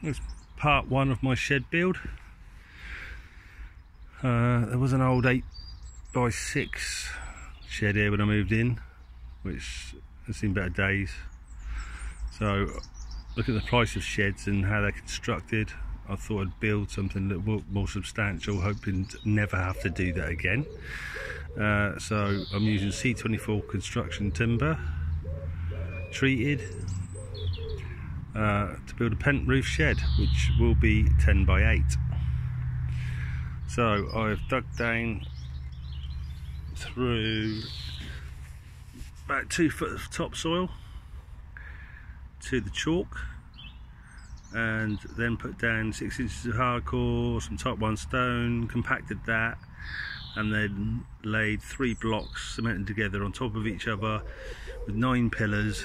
It's part one of my shed build. There was an old 8x6 shed here when I moved in, which has seen better days. So look at the price of sheds and how they're constructed. I thought I'd build something a little more substantial, hoping to never have to do that again. So I'm using C24 construction timber, treated, to build a pent roof shed, which will be 10 by 8. So I've dug down through about 2 foot of topsoil to the chalk, and then put down 6 inches of hardcore, some type 1 stone, compacted that, and then laid 3 blocks cemented together on top of each other with 9 pillars,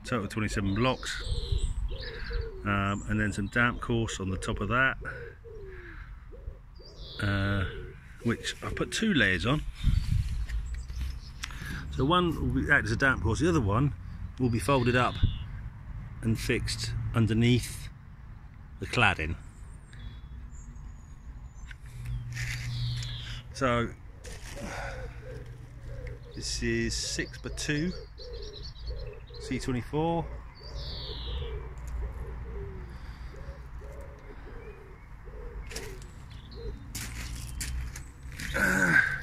total 27 blocks, and then some damp course on the top of that, which I put 2 layers on. So one will act as a damp course, the other one will be folded up and fixed underneath the cladding. So this is 6x2 C24.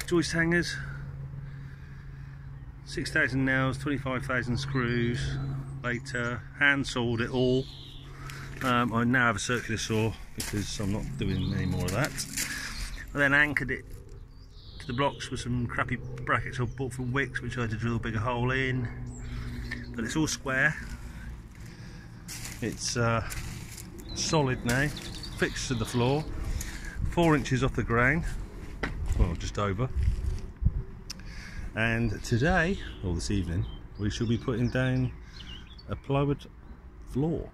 Joist hangers, 6,000 nails, 25,000 screws. Later, hand sawed it all. I now have a circular saw because I'm not doing any more of that. I then anchored it to the blocks with some crappy brackets I bought from Wickes, which I had to drill a bigger hole in. But it's all square. It's solid now, fixed to the floor, 4 inches off the ground, well, just over. And today, or this evening, we shall be putting down a plywood floor.